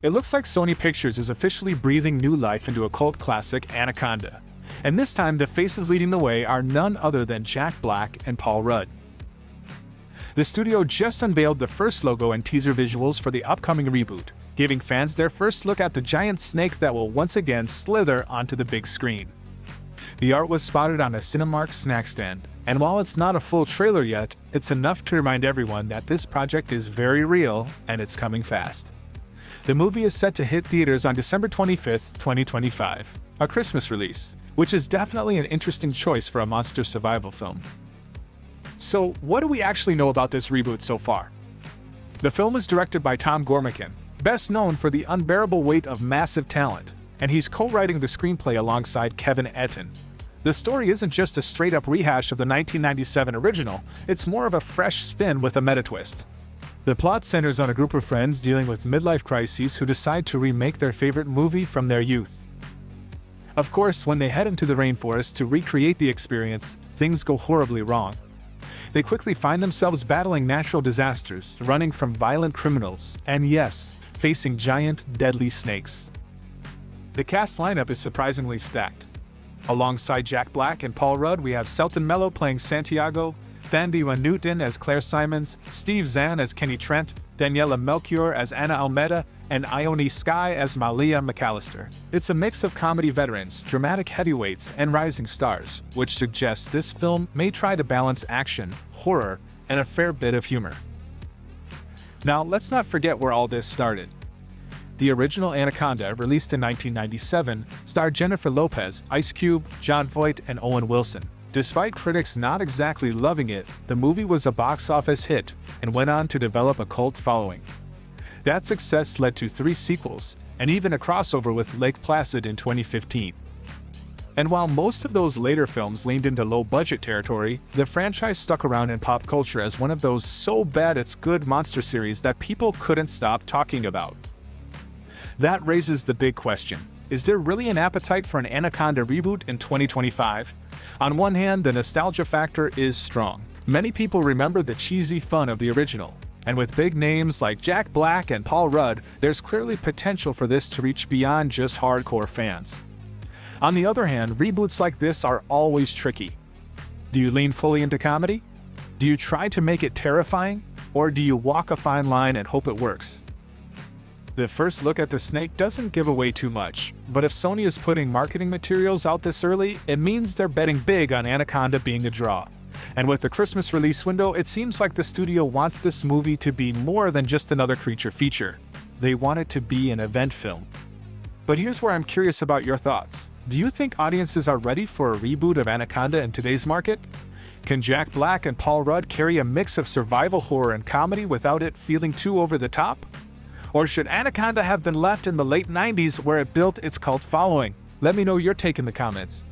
It looks like Sony Pictures is officially breathing new life into a cult classic, Anaconda. And this time, the faces leading the way are none other than Jack Black and Paul Rudd. The studio just unveiled the first logo and teaser visuals for the upcoming reboot, giving fans their first look at the giant snake that will once again slither onto the big screen. The art was spotted on a Cinemark snack stand, and while it's not a full trailer yet, it's enough to remind everyone that this project is very real and it's coming fast. The movie is set to hit theaters on December 25th, 2025, a Christmas release, which is definitely an interesting choice for a monster survival film. So, what do we actually know about this reboot so far? The film is directed by Tom Gormican, best known for the unbearable weight of massive talent, and he's co-writing the screenplay alongside Kevin Etten. The story isn't just a straight-up rehash of the 1997 original, it's more of a fresh spin with a meta twist. The plot centers on a group of friends dealing with midlife crises who decide to remake their favorite movie from their youth. Of course, when they head into the rainforest to recreate the experience, things go horribly wrong. They quickly find themselves battling natural disasters, running from violent criminals, and yes, facing giant, deadly snakes. The cast lineup is surprisingly stacked. Alongside Jack Black and Paul Rudd, we have Selton Mello playing Santiago, Thandiwe Newton as Claire Simons, Steve Zahn as Kenny Trent, Daniela Melchior as Anna Almeida, and Ione Skye as Malia McAllister. It's a mix of comedy veterans, dramatic heavyweights, and rising stars, which suggests this film may try to balance action, horror, and a fair bit of humor. Now, let's not forget where all this started. The original Anaconda, released in 1997, starred Jennifer Lopez, Ice Cube, Jon Voight, and Owen Wilson. Despite critics not exactly loving it, the movie was a box office hit and went on to develop a cult following. That success led to 3 sequels, and even a crossover with Lake Placid in 2015. And while most of those later films leaned into low-budget territory, the franchise stuck around in pop culture as one of those so bad it's good monster series that people couldn't stop talking about. That raises the big question. Is there really an appetite for an Anaconda reboot in 2025? On one hand, the nostalgia factor is strong. Many people remember the cheesy fun of the original. And with big names like Jack Black and Paul Rudd, there's clearly potential for this to reach beyond just hardcore fans. On the other hand, reboots like this are always tricky. Do you lean fully into comedy? Do you try to make it terrifying? Or do you walk a fine line and hope it works? The first look at the snake doesn't give away too much, but if Sony is putting marketing materials out this early, it means they're betting big on Anaconda being a draw. And with the Christmas release window, it seems like the studio wants this movie to be more than just another creature feature. They want it to be an event film. But here's where I'm curious about your thoughts. Do you think audiences are ready for a reboot of Anaconda in today's market? Can Jack Black and Paul Rudd carry a mix of survival horror and comedy without it feeling too over the top? Or should Anaconda have been left in the late 90s where it built its cult following? Let me know your take in the comments.